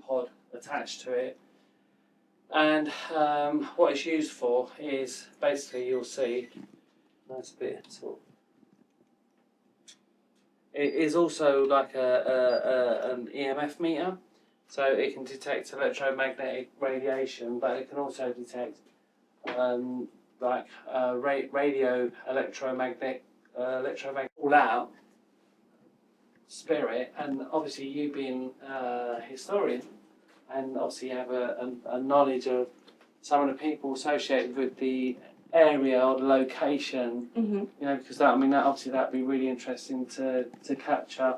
pod attached to it. And what it's used for is basically, you'll see, nice bit sort of, it is also like an EMF meter, so it can detect electromagnetic radiation, but it can also detect radio electromagnetic all out spirit. And obviously, you being a historian, and obviously you have a knowledge of some of the people associated with the area or the location, you know, because that, I mean, that obviously that'd be really interesting to capture.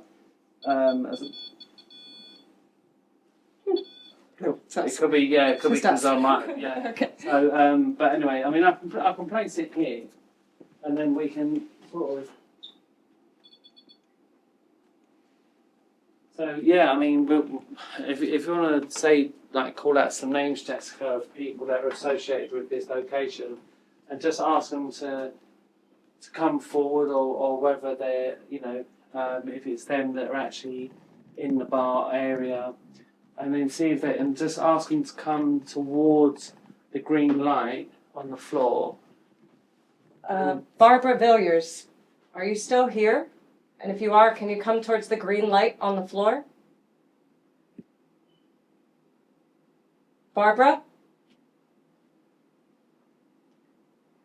As it could be, yeah, it could be because I might, yeah. Okay. So, but anyway, I mean, I can place it here, and then we can sort of. So yeah, I mean, if you want to say, like, call out some names, Jessica, of people that are associated with this location, and just ask them to come forward, or whether they're, you know, if it's them that are actually in the bar area, and then see if they, and just ask them to come towards the green light on the floor. Barbara Villiers, are you still here? And if you are, can you come towards the green light on the floor? Barbara?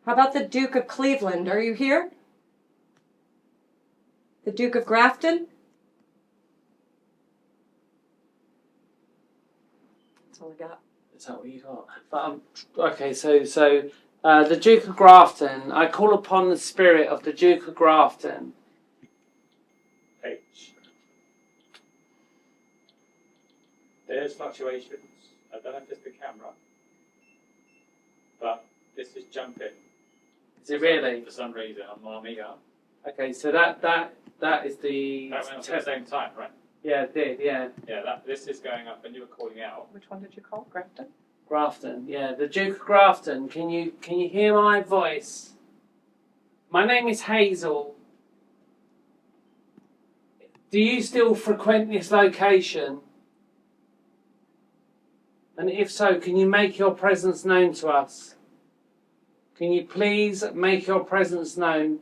How about the Duke of Cleveland? Are you here? The Duke of Grafton? That's all I got. Is that what you got? But, okay, so the Duke of Grafton, I call upon the spirit of the Duke of Grafton. H. There's fluctuations. I don't know if it's the camera, but this is jumping. Is it really? For some reason on my meter. Okay, so that is the. That went up at the same time, right? Yeah, it did. Yeah. Yeah, this is going up, and you were calling out. Which one did you call? Grafton? Grafton. Yeah, the Duke of Grafton. Can you hear my voice? My name is Hazel. Do you still frequent this location? And if so, can you make your presence known to us? Can you please make your presence known?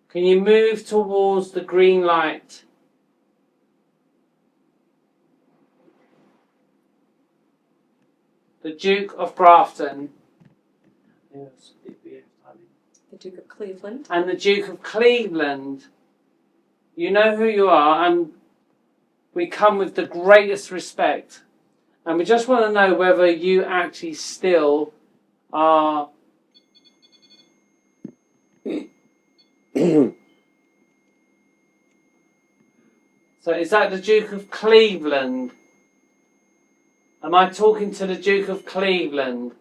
Can you move towards the green light? The Duke of Grafton. The Duke of Cleveland. And the Duke of Cleveland. You know who you are, and we come with the greatest respect. And we just want to know whether you actually still are. So is that the Duke of Cleveland? Am I talking to the Duke of Cleveland?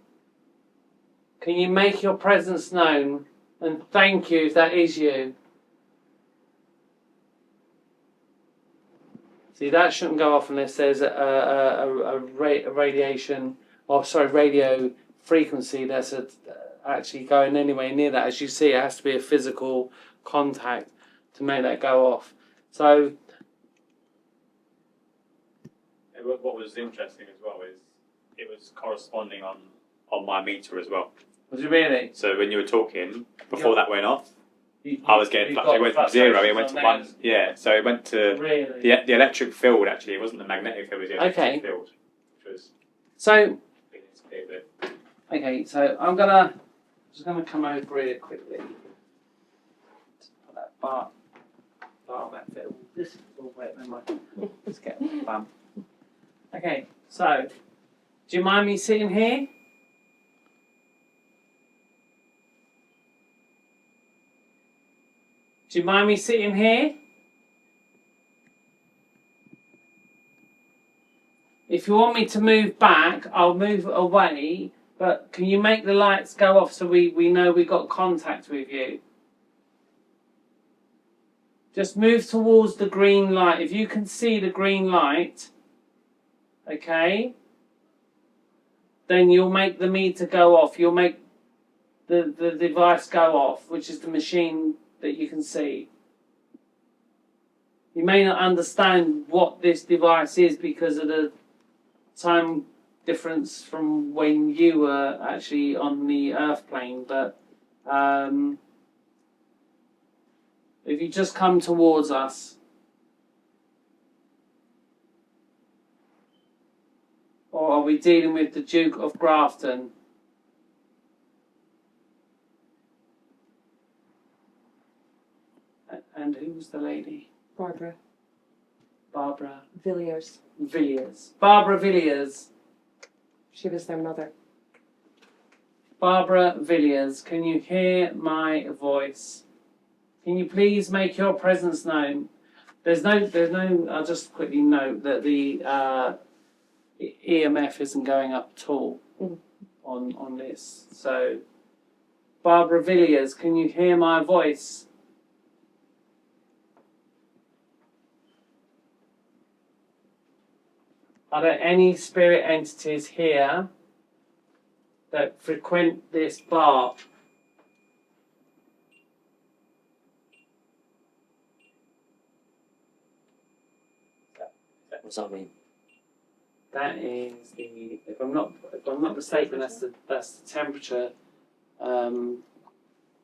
Can you make your presence known? And thank you if that is you. See, that shouldn't go off unless there's a radiation, or sorry, radio frequency that's actually going anywhere near that. As you see, it has to be a physical contact to make that go off. So, what was interesting as well is it was corresponding on my meter as well. was it really? So when you were talking, before that went off, You I was getting it went from 0, it went to 1. Yeah, so it went to Really? the electric field, actually. It wasn't the magnetic field, it was the electric field. Which was So, okay, so I'm just gonna come over here quickly. Put that bar back there. This is all wet, never mind. Let's get a bum. Okay, so do you mind me sitting here? Do you mind me sitting here? If you want me to move back, I'll move away, but can you make the lights go off so we know we got contact with you? Just move towards the green light. If you can see the green light, okay, then you'll make the meter go off. You'll make the device go off, which is the machine that you can see. You may not understand what this device is because of the time difference from when you were actually on the Earth plane, but if you just come towards us, or are we dealing with the Duke of Grafton? And who was the lady? Barbara Barbara Villiers. Villiers. Barbara Villiers. She was their mother. Barbara Villiers, can you hear my voice? Can you please make your presence known? There's no. I'll just quickly note that the EMF isn't going up at all on this. So, Barbara Villiers, can you hear my voice? Are there any spirit entities here that frequent this bar? What does that mean? That is the, if I'm not mistaken, that's the temperature on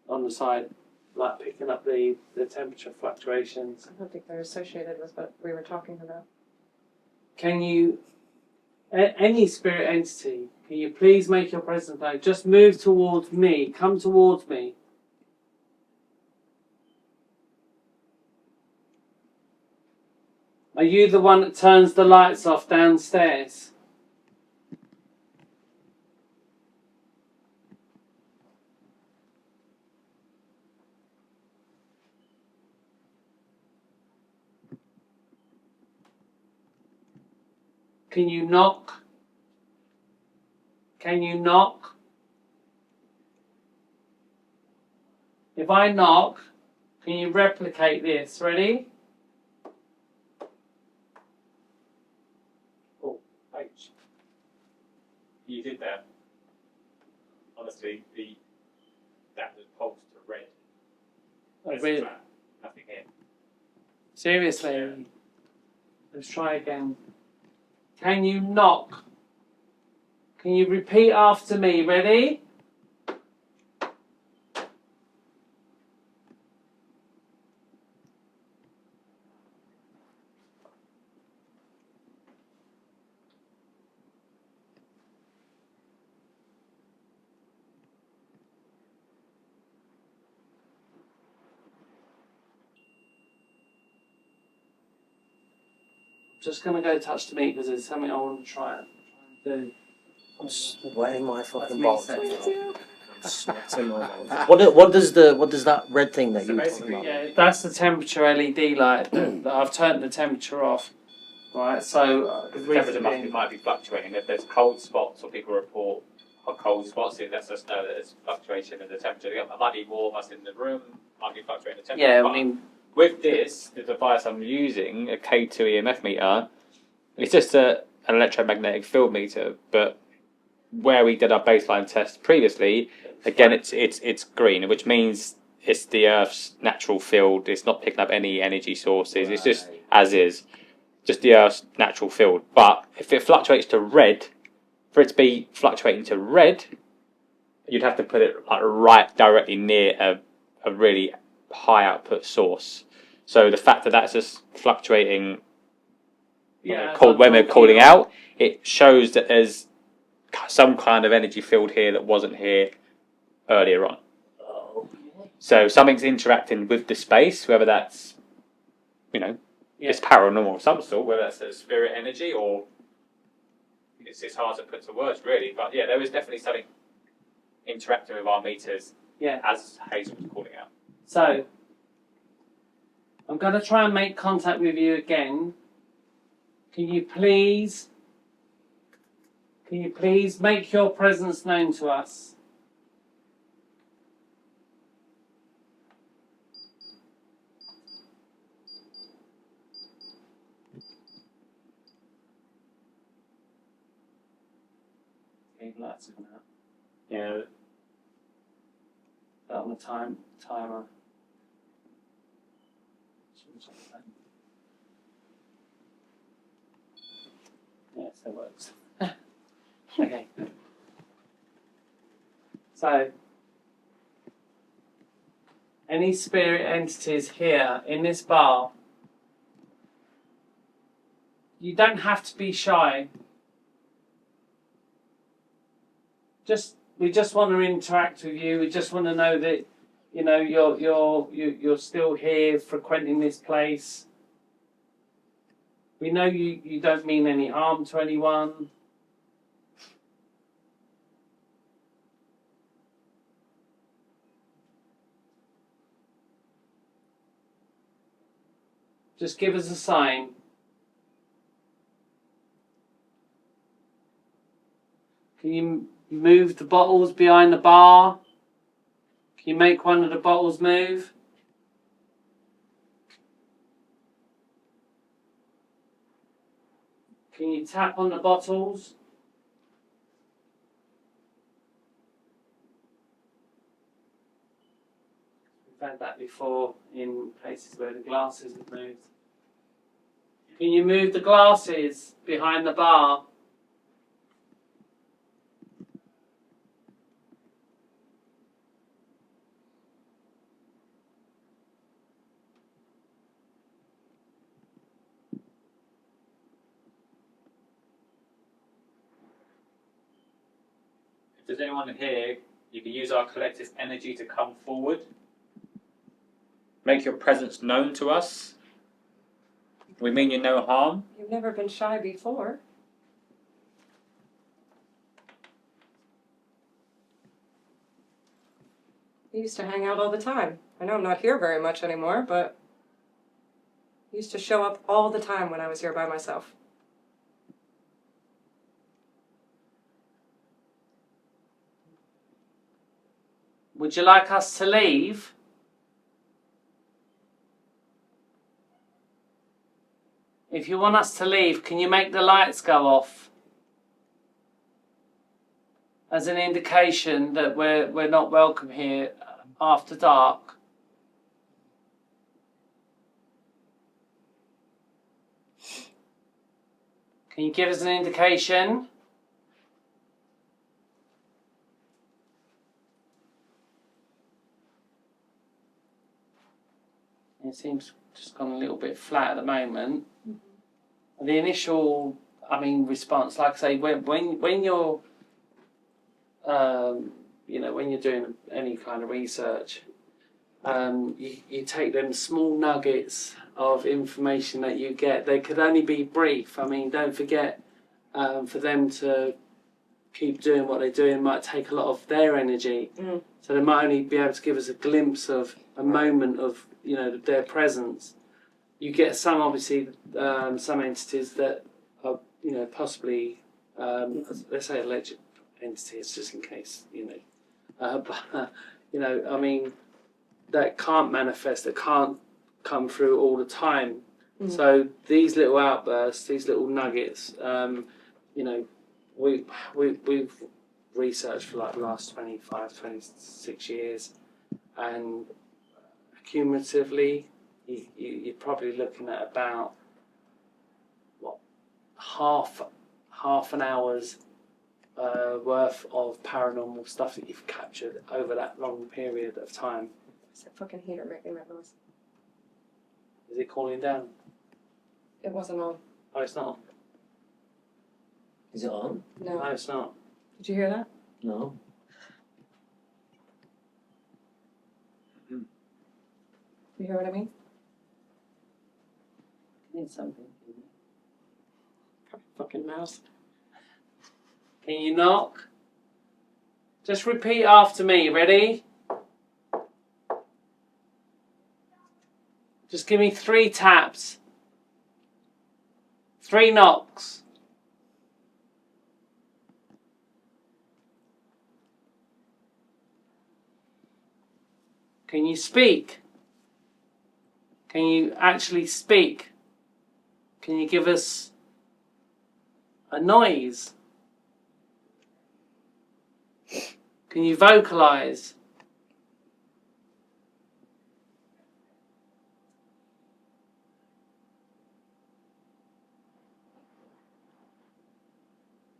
the side, like picking up the temperature fluctuations. I don't think they're associated with what we were talking about. Can you, any spirit entity, can you please make your presence known? Just move towards me. Come towards me. Are you the one that turns the lights off downstairs? Can you knock? Can you knock? If I knock, can you replicate this? Ready? Oh, H. You did that. Honestly, that was pulsed to red. Oh, It's really? flat, nothing here. Seriously? Yeah. Let's try again. Can you knock? Can you repeat after me? Ready? Just gonna go touch the meat because there's something I want to try and do. I'm sweating my fucking That's balls. me saying. I'm sweating my balls. What does that red thing that So you were talking basically, about? Yeah, that's the temperature LED light that I've turned the temperature off. Right, so because the temperature might be fluctuating. If there's cold spots or people report cold spots, it lets us know that there's fluctuation in the temperature. It might be warm, us in the room, might be fluctuating the temperature. yeah, But I mean, with this, the device I'm using, a K2 EMF meter, it's just an electromagnetic field meter, but where we did our baseline test previously, again, it's green, which means it's the Earth's natural field. It's not picking up any energy sources. It's just as is, just the Earth's natural field. But if it fluctuates to red, for it to be fluctuating to red, you'd have to put it like right directly near a really high output source. So the fact that that's just fluctuating, when we're calling out, it shows that there's some kind of energy field here that wasn't here earlier on. So something's interacting with the space, whether that's, it's paranormal of some sort, whether that's a spirit energy or it's hard to put to words really. But yeah, there was definitely something interacting with our meters as Hazel was calling out. so I'm going to try and make contact with you again. Can you please make your presence known to us? Okay, lights are going out. Yeah. That on the timer. It works. Okay. So, any spirit entities here in this bar, you don't have to be shy. We just want to interact with you. We just want to know that, you know, you're still here frequenting this place. We know you don't mean any harm to anyone. Just give us a sign. Can you move the bottles behind the bar? Can you make one of the bottles move? Can you tap on the bottles? We've had that before in places where the glasses have moved. Can you move the glasses behind the bar? If there's anyone here, you can use our collective energy to come forward. Make your presence known to us. We mean you no harm. You've never been shy before. You used to hang out all the time. I know I'm not here very much anymore, but you used to show up all the time when I was here by myself. Would you like us to leave? If you want us to leave, can you make the lights go off? As an indication that we're not welcome here after dark. Can you give us an indication? It seems just gone a little bit flat at the moment. Mm-hmm. The initial, response, like I say, when you're, when you're doing any kind of research, you take them small nuggets of information that you get. They could only be brief. Don't forget, for them to keep doing what they're doing might take a lot of their energy. Mm. So they might only be able to give us a glimpse of a moment of, their presence. You get some, obviously, some entities that are, possibly, let's say alleged entities, just in case, that can't manifest, that can't come through all the time. Mm. So these little outbursts, these little nuggets, we've researched for like the last 25, 26 years, and cumulatively, you're probably looking at about half an hour's worth of paranormal stuff that you've captured over that long period of time. Is that fucking heater making that noise? Is it cooling down? It wasn't on. Oh, it's not. Is it on? No. No, it's not. Did you hear that? No. You hear what I mean? Need something. Fucking mouse. Can you knock? Just repeat after me. Ready? Just give me 3 taps. 3 knocks. Can you speak? Can you actually speak? Can you give us a noise? Can you vocalize?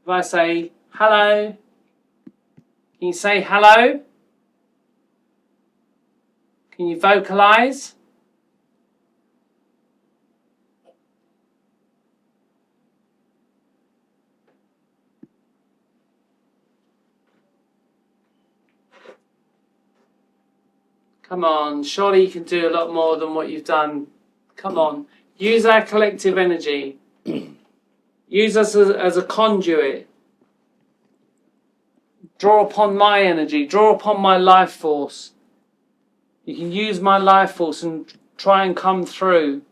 If I say hello, can you say hello? Can you vocalize? Come on, surely you can do a lot more than what you've done. Come on, use our collective energy. Use us as a conduit. Draw upon my energy, draw upon my life force. You can use my life force and try and come through.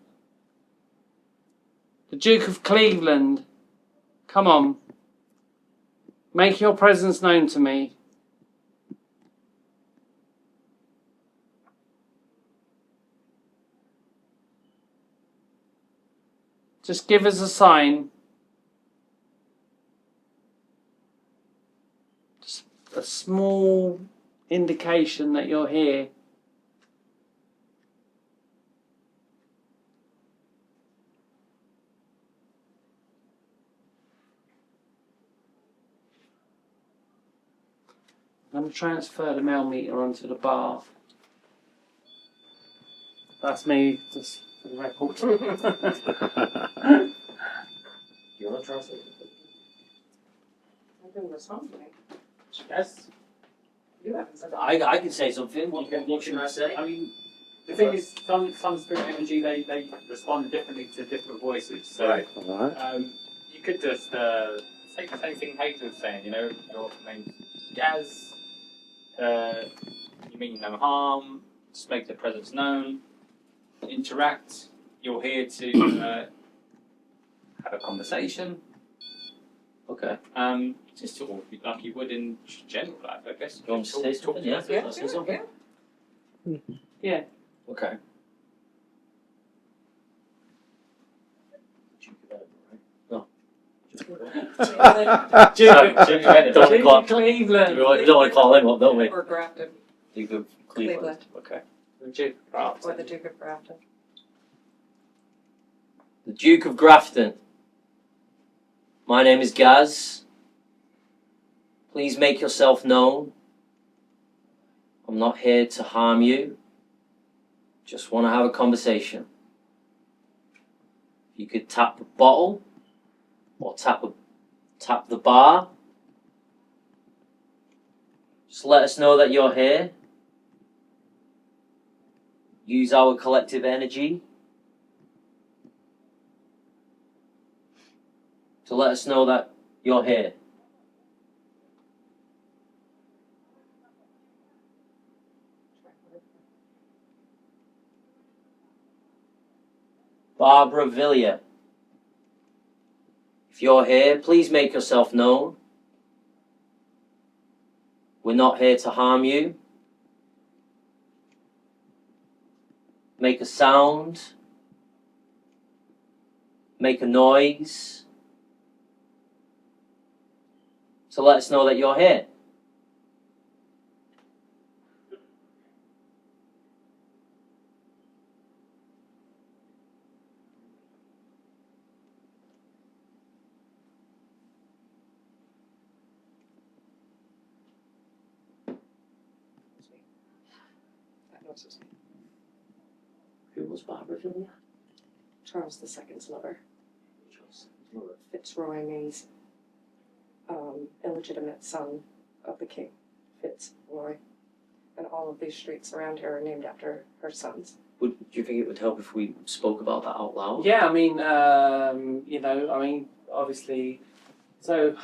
The Duke of Cleveland, come on. Make your presence known to me. Just give us a sign. Just a small indication that you're here. I'm going to transfer the mail meter onto the bar. That's me, just for the record. You want to try something? I didn't respond to me. Yes. You haven't said that. I can say something. What should I say? I mean, the thing is, some spirit energy, they respond differently to different voices. So, Right. you could just say the same thing Hayes was saying, you know, your name's Gaz, you mean no harm, just make the presence known, interact, you're here to have a conversation. Okay. Just sort of like you would in general life, I guess. You want to say something? Yeah. Yeah, Say something? Yeah. Okay. Duke of Cleveland. We don't want to call him up, don't we? Or Grafton. Duke of Cleveland. Okay. The Duke of Grafton. Or the Duke of Grafton. The Duke of Grafton. My name is Gaz. Please make yourself known. I'm not here to harm you. Just want to have a conversation. You could tap the bottle or tap the bar. Just let us know that you're here. Use our collective energy to let us know that you're here. Barbara Villier. If you're here, please make yourself known. We're not here to harm you. Make a sound. Make a noise. To let us know that you're here. Who was Barbara Villier? Charles II's lover. Fitzroy illegitimate son of the king, Fitzroy. And all of these streets around here are named after her sons. Do you think it would help if we spoke about that out loud? Yeah, I mean, obviously. So,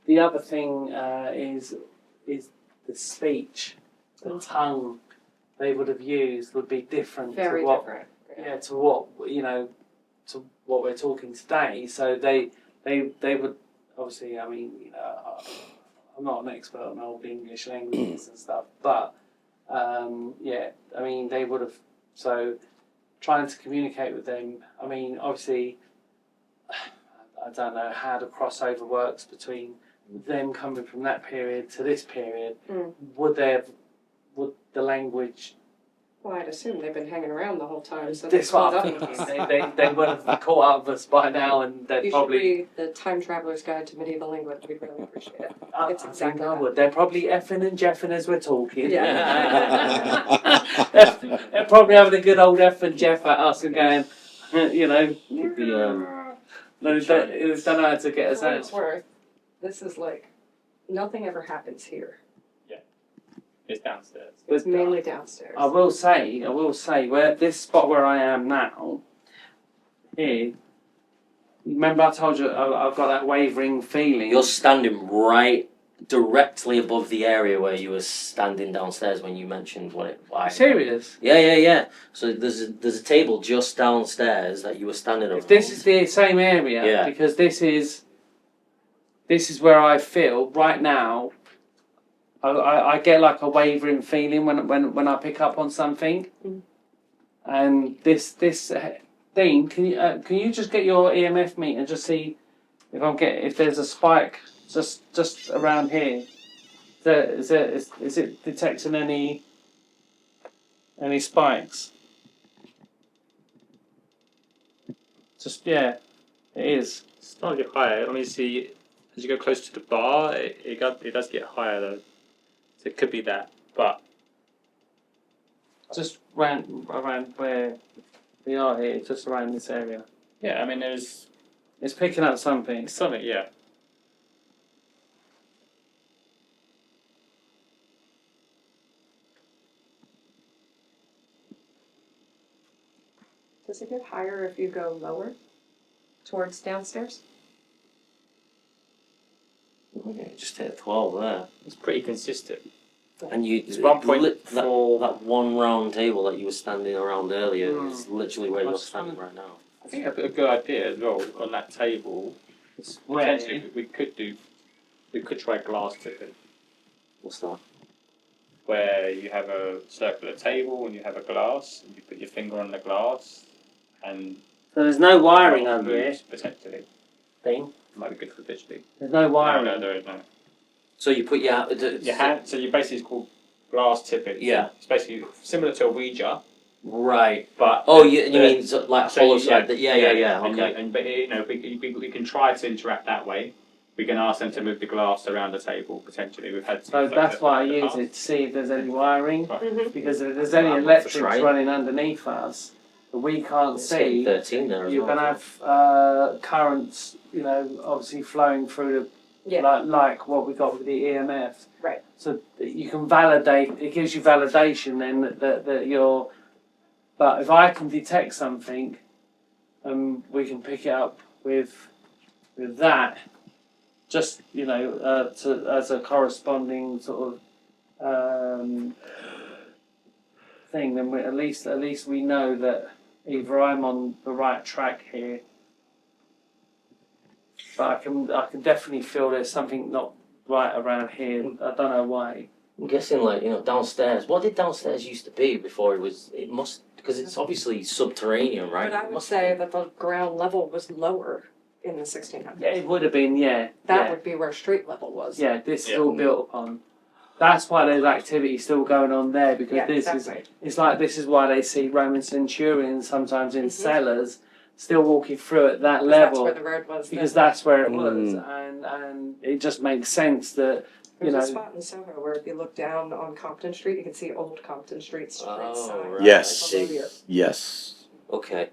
the other thing is the speech, the tongue they would have used would be different Very to what, different. yeah, to what to what we're talking today. So they would obviously. I mean, I'm not an expert on old English languages and stuff, but yeah, I mean, they would have. So trying to communicate with them. I mean, obviously, I don't know how the crossover works between them coming from that period to this period. Mm. Would the language Well, I'd assume they've been hanging around the whole time, so This caught one, they would have caught up with us by now, and they'd You probably. should read The Time Traveler's Guide to Medieval England. We'd really appreciate it. It's I exactly think I that. would. They're probably effing and jeffing as we're talking. Yeah. They're probably having a good old eff and jeff at us and going, you know, they don't know how to get us For what it's out. worth, this is like, nothing ever happens here. It's downstairs. It's mainly downstairs. I will say, where this spot where I am now, here. Remember, I told you I've got that wavering feeling. You're standing right directly above the area where you were standing downstairs when you mentioned why. Serious? Yeah. So there's a table just downstairs that you were standing on. If this is the same area, Yeah. because this is where I feel right now. I get like a wavering feeling when I pick up on something, and this thing. Can you just get your EMF meter and just see if there's a spike just around here? Is it detecting any spikes? Just it is. It's not get higher. I mean, see, as you go closer to the bar, it does get higher though. So it could be that, but Just around where we are here, just around this area. yeah, I mean, It's picking up something. it's something. Yeah, Does it get higher if you go lower towards downstairs? Just hit 12 there. it's pretty consistent. And you, It's 1.4. that one round table that you were standing around earlier is literally where you're What's standing right now. I think a good idea as well on that table. Potentially, we could try glass tipping, What's that? where you have a circular table and you have a glass, and you put your finger on the glass, and So there's no wiring glass under moves it. potentially. Thing. Might be good for visually. There's no wiring. No, there is no. So you put your Your hand. So you basically it's called glass tipping. Yeah. It's basically similar to a Ouija, right. but Oh, you mean so, like so hollow you- side? Yeah. And, Okay. but you know, we can try to interact that way. We can ask them to move the glass around the table potentially. We've had. So that's why I in the use past. it to see if there's any wiring. Mm-hmm. Because if there's any I'm up for electrics trying. running underneath us that we can't It's getting see, 13 there as you're well. going to have currents, obviously flowing through the Yeah. like what we got with the EMF. Right. So that you can validate. It gives you validation then that you're. But if I can detect something, we can pick it up with that. Just as a corresponding sort of thing, then at least we know that either I'm on the right track here. But I can definitely feel there's something not right around here. I don't know why. I'm guessing downstairs. What did downstairs used to be before it must, because it's obviously subterranean, right? But I would say that the ground level was lower in the 1600s. Yeah, it would have been. Yeah, That yeah. would be where street level was. Yeah, this is Yeah. all built upon. That's why there's activity still going on there because Yeah, this exactly. this is why they see Roman centurions sometimes in Mhm. cellars still walking through at that Because level That's where the road was. because then. that's where it was and it just makes sense that There's a spot in Soho where if you look down on Compton Street, you can see old Compton Street sign. right. Yes. Hallelujah. Yes. Okay.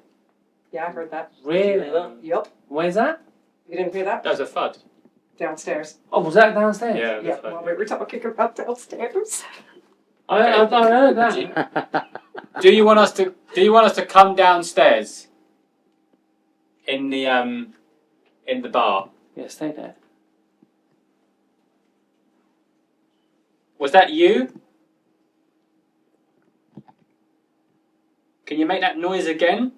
Yeah, I heard that. really. Yup. Where's that? You didn't hear that? That was a thud. Downstairs. Oh, was that downstairs? Yeah. Yeah, while we were talking about downstairs. I've not heard that. Do you want us to come downstairs in the bar? Yeah, stay there. Was that you? Can you make that noise again?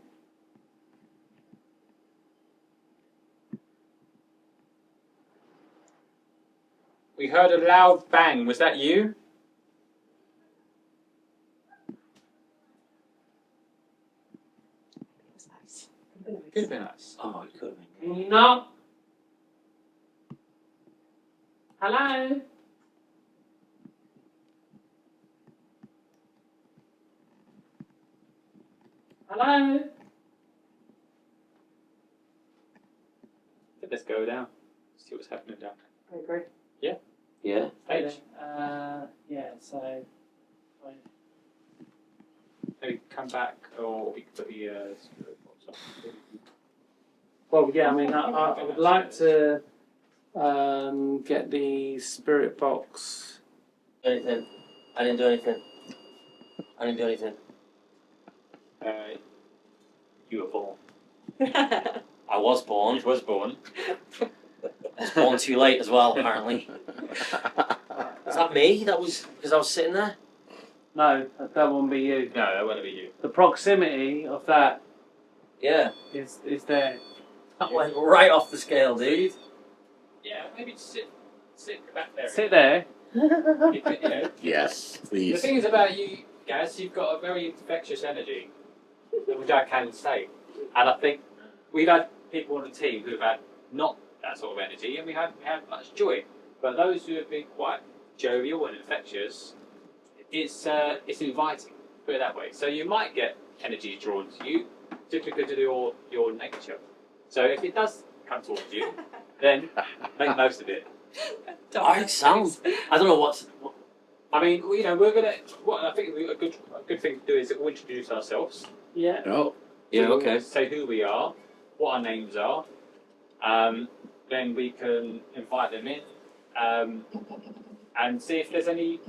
We heard a loud bang. Was that you? Could have been us. Oh, it could have been. Can you not? Hello? Hello? Let's go down. See what's happening down I agree. Yeah. there. Stage. Yeah, so. Maybe come back, or we can put the spirit box up. Well, yeah, I mean, I would like to get the spirit box. Anything? I didn't do anything. I didn't do anything. You were born. I was born. Was born. I was born too late as well, apparently. Is that me? That was because I was sitting there? No, that won't be you. No, that won't be you. The proximity of that Yeah. is there. That went right off the scale, dude. Yeah, maybe just sit back there. Sit there. You know, Yes, the please. thing is about you guys, you've got a very infectious energy, which I can say. And I think we've had people on the team who've had not that sort of energy, and we have much joy. But those who have been quite jovial and infectious, it's inviting, put it that way. So you might get energy drawn to you just because of your nature. So if it does come towards you, then make most of it. I sound. I don't know what's. I mean, you know, we're gonna. What I think a good thing to do is we'll introduce ourselves. Yeah. Oh, Yeah, okay. Say who we are, what our names are. Then we can invite them in, and see if there's any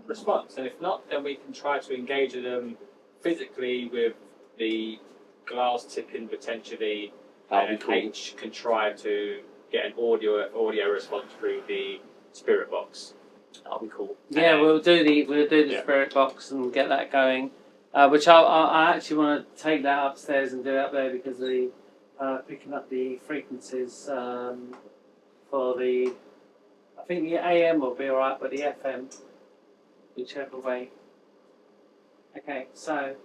response. And if not, then we can try to engage with them physically with the glass tipping potentially, that'll be and cool. H can try to get an audio response through the spirit box. That'll be cool. Yeah, we'll do the Yeah. spirit box and get that going. Which I actually want to take that upstairs and do it up there because the picking up the frequencies for the. I think the AM will be alright, but the FM, whichever way. Okay, so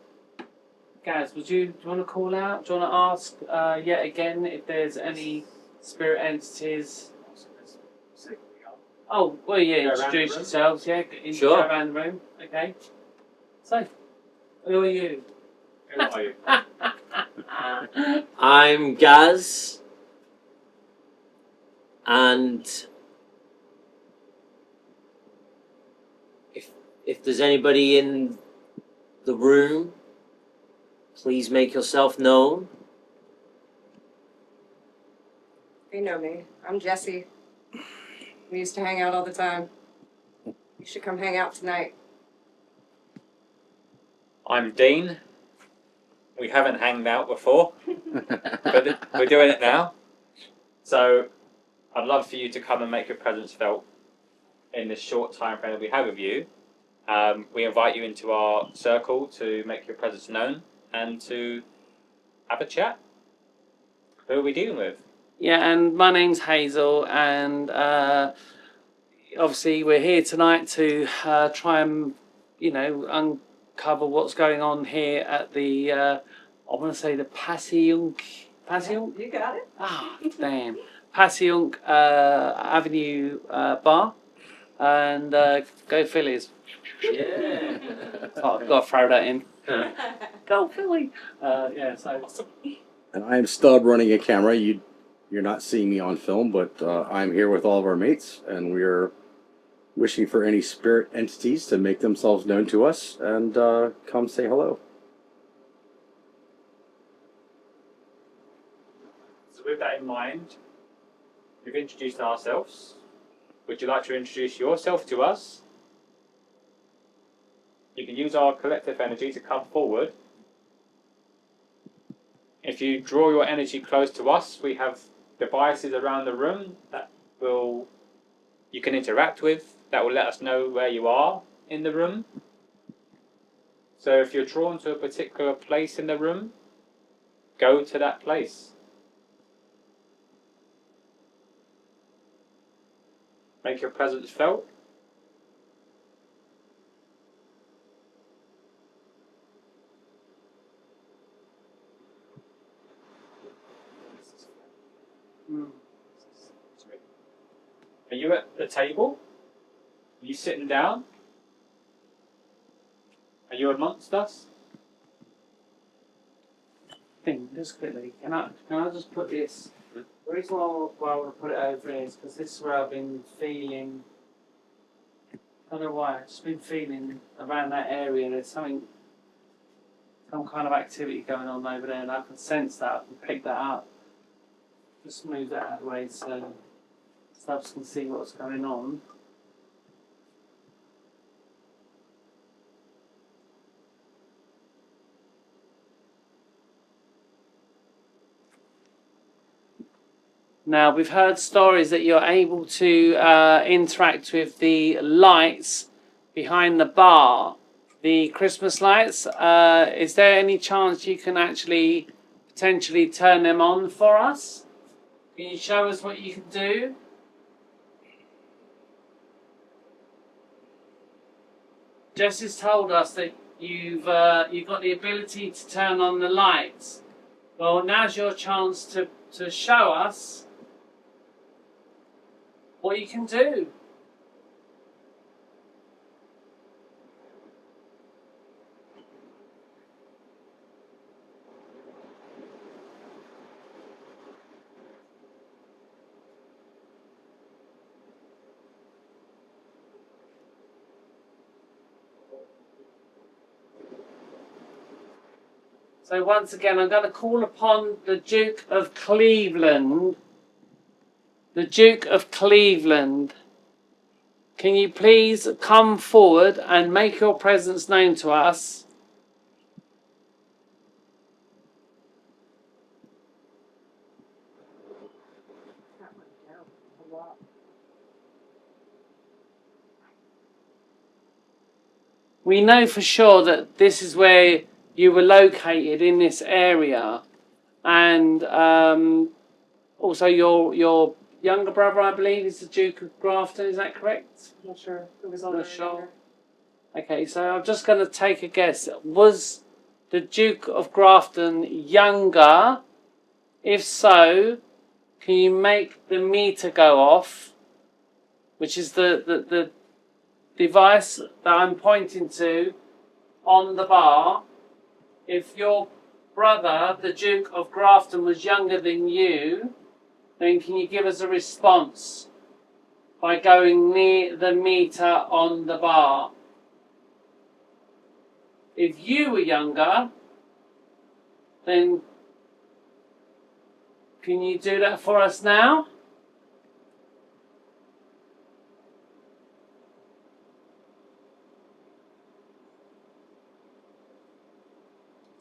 Gaz, do you want to call out? Do you want to ask yet again if there's any spirit entities? Oh, well, yeah, Go around the introduce room. yourselves, yeah, Sure. go around the room, okay. So, who are you? Who are you? I'm Gaz, and if there's anybody in the room, please make yourself known. You know me. I'm Jessie. We used to hang out all the time. You should come hang out tonight. I'm Dean. We haven't hanged out before, but we're doing it now. So I'd love for you to come and make your presence felt in this short time frame that we have with you. We invite you into our circle to make your presence known and to have a chat. Who are we dealing with? Yeah, and my name's Hazel, and obviously we're here tonight to try and, uncover what's going on here at the, I want to say the Passyunk. Passyunk? You got it. Ah, damn. Passyunk Avenue bar, and go Phillies. Yeah. Oh, I've got to throw that in. Go Philly. Yeah, so. And I am Stud running a camera. You're not seeing me on film, but I'm here with all of our mates, and we're wishing for any spirit entities to make themselves known to us and come say hello. So with that in mind, we've introduced ourselves. Would you like to introduce yourself to us? You can use our collective energy to come forward. If you draw your energy close to us, we have devices around the room that you can interact with, that will let us know where you are in the room. So if you're drawn to a particular place in the room, go to that place. Make your presence felt. Are you at the table? Are you sitting down? Are you amongst us? thing just quickly. Can I just put this? The reason why I want to put it over here is because this is where I've been feeling. I don't know why. I've just been feeling around that area. There's some kind of activity going on over there, and I can sense that. I can pick that up. Just move that out of the way so subs can see what's going on. Now, we've heard stories that you're able to interact with the lights behind the bar, the Christmas lights. Is there any chance you can actually potentially turn them on for us? Can you show us what you can do? Jess has told us that you've got the ability to turn on the lights. Well, now's your chance to show us what you can do. So once again, I'm going to call upon the Duke of Cleveland. The Duke of Cleveland. Can you please come forward and make your presence known to us? We know for sure that this is where you were located in this area, and also your younger brother, I believe, is the Duke of Grafton. Is that correct? I'm not sure. It was on Not the sure. Okay, so I'm just going to take a guess. Was the Duke of Grafton younger? If so, can you make the meter go off, which is the device that I'm pointing to on the bar? If your brother, the Duke of Grafton, was younger than you, then can you give us a response by going near the meter on the bar? If you were younger, then can you do that for us now?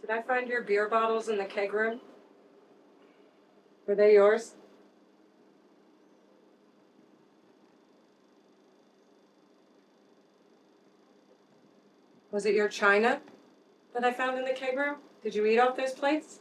Did I find your beer bottles in the keg room? Were they yours? Was it your china that I found in the keg room? Did you eat off those plates?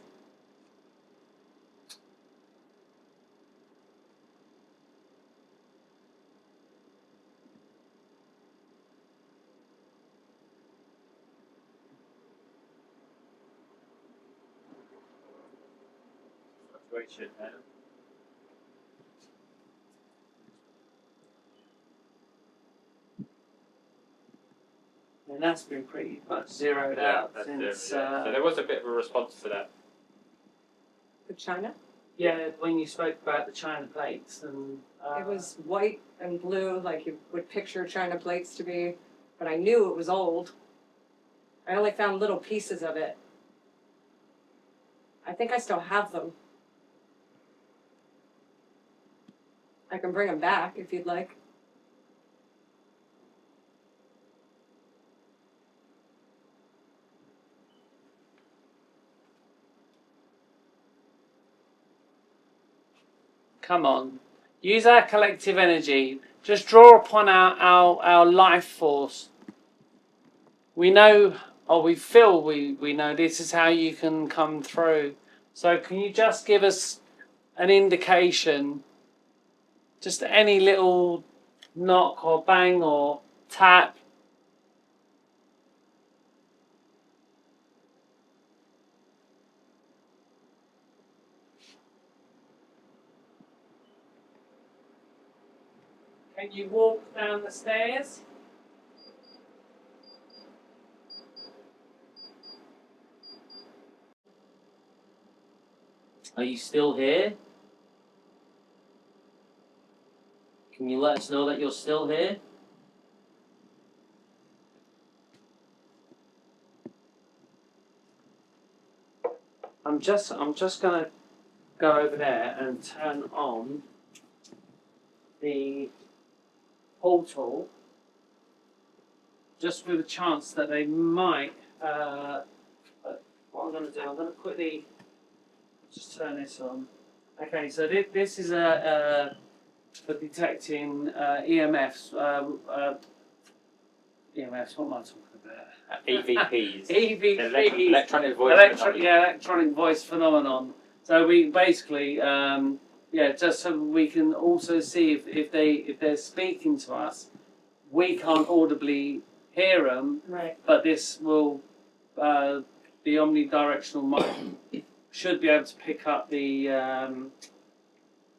And that's been pretty much zeroed out since. So there was a bit of a response to that. The china? Yeah, when you spoke about the china plates and. It was white and blue, like you would picture china plates to be, but I knew it was old. I only found little pieces of it. I think I still have them. I can bring them back if you'd like. Come on. Use our collective energy. Just draw upon our life force. We know, or we feel we know this is how you can come through. So can you just give us an indication, just any little knock or bang or tap? Can you walk down the stairs? Are you still here? Can you let us know that you're still here? I'm just gonna go over there and turn on the portal, just with a chance that they might. What I'm gonna do, I'm gonna quickly just turn this on. Okay, so this is for detecting EMFs. EMFs. What am I talking about? EVPs. EVPs. Electronic voice phenomenon. Electronic voice phenomenon. So we basically, just so we can also see if they're speaking to us, we can't audibly hear them, Right. but this will, the omnidirectional mic should be able to pick up the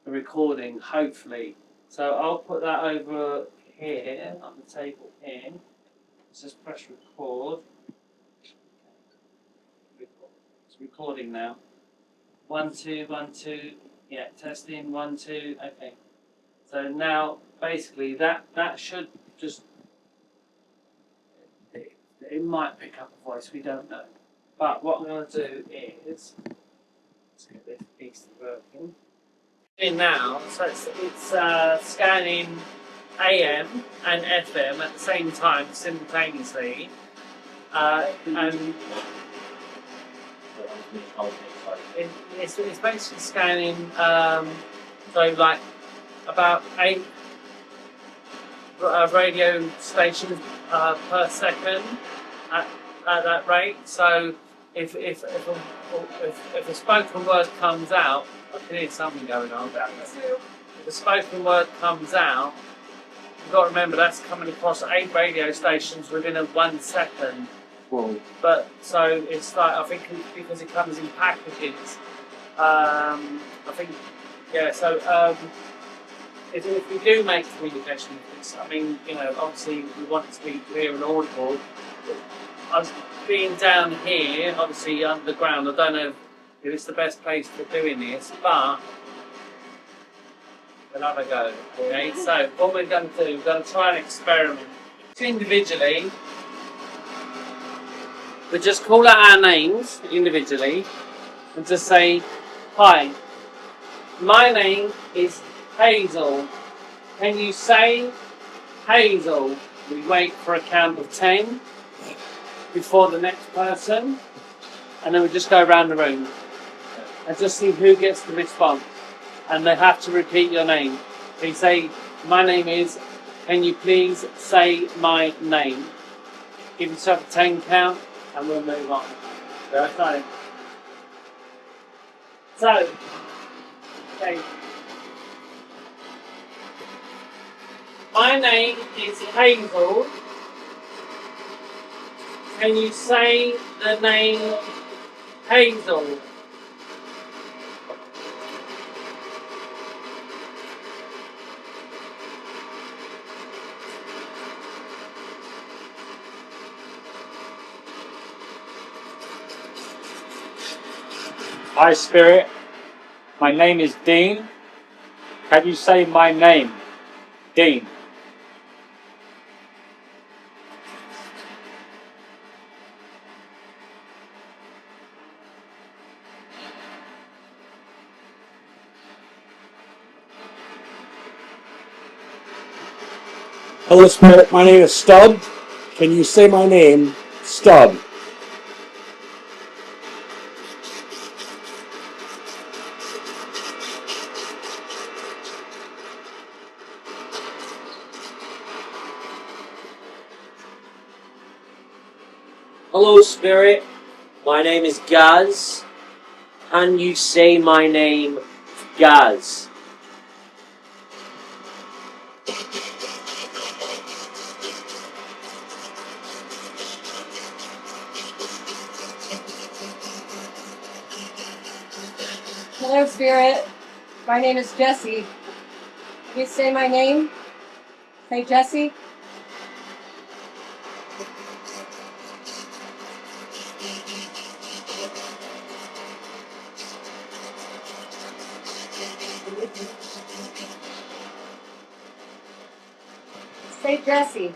recording, hopefully. So I'll put that over here on the table here. Let's just press record. It's recording now. 1, 2, 1, 2. Yeah, testing. 1, 2. Okay. So now, basically, that should just. It might pick up a voice. We don't know. But what I'm going to do is, let's get this piece working. In now, so it's scanning AM and FM at the same time simultaneously, and it's basically scanning so like about 8 radio stations per second at that rate. So if a spoken word comes out, I can hear something going on about this. If a spoken word comes out, you've got to remember that's coming across 8 radio stations within a 1 second. Whoa. But so it's like, I think because it comes in packages, I think, so if we do make communication, I mean, obviously we want it to be clear and audible. Us being down here, obviously underground, I don't know if it's the best place for doing this, but we'll have a go. Okay, so what we're going to do, we're going to try an experiment. Individually, we just call out our names individually and just say, "Hi, my name is Hazel. Can you say Hazel?" We wait for a count of 10 before the next person, and then we just go around the room and just see who gets the response. And they have to repeat your name. They say, "My name is, can you please say my name?" Give yourself a 10 count and we'll move on. Okay. So, okay. My name is Hazel. Can you say the name Hazel? Hi, Spirit. My name is Dean. Can you say my name? Dean. Hello, Spirit. My name is Stub. Can you say my name, Stub? Hello, Spirit. My name is Gaz. Can you say my name, Gaz? Hello, Spirit. My name is Jessie. Can you say my name? Say Jessie. Stay dressy.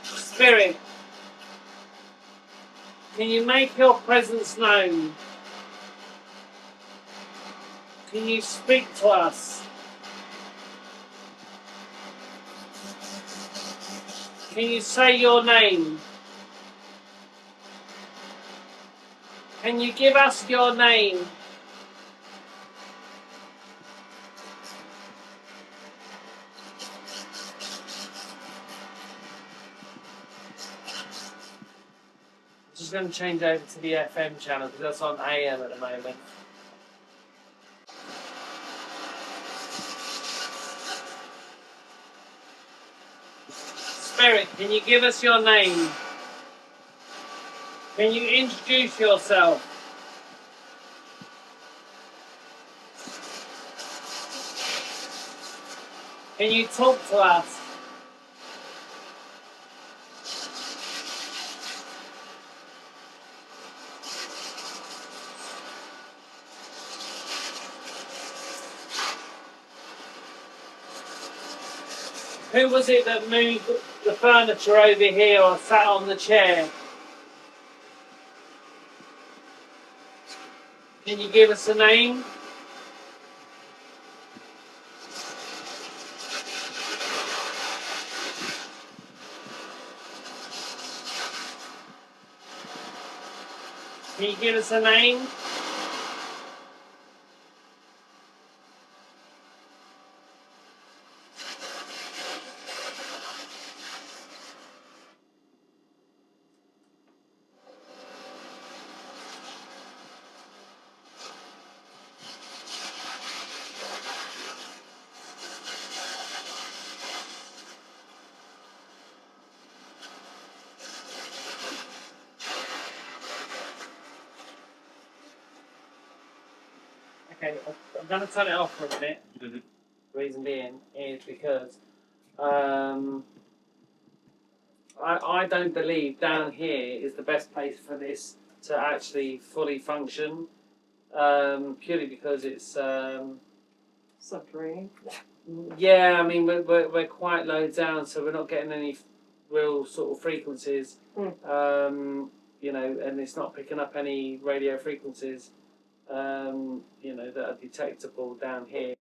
Spirit, can you make your presence known? Can you speak to us? Can you say your name? Can you give us your name? I'm just going to change over to the FM channel because that's on AM at the moment. Spirit, can you give us your name? Can you introduce yourself? Can you talk to us? Who was it that moved the furniture over here or sat on the chair? Can you give us a name? Can you give us a name? Okay, I'm going to turn it off for a minute. Mhm. The reason being is because I don't believe down here is the best place for this to actually fully function. Purely because it's Subterranean. yeah, I mean we're quite low down, so we're not getting any real sort of frequencies. You know, and it's not picking up any radio frequencies. You know, that are detectable down here.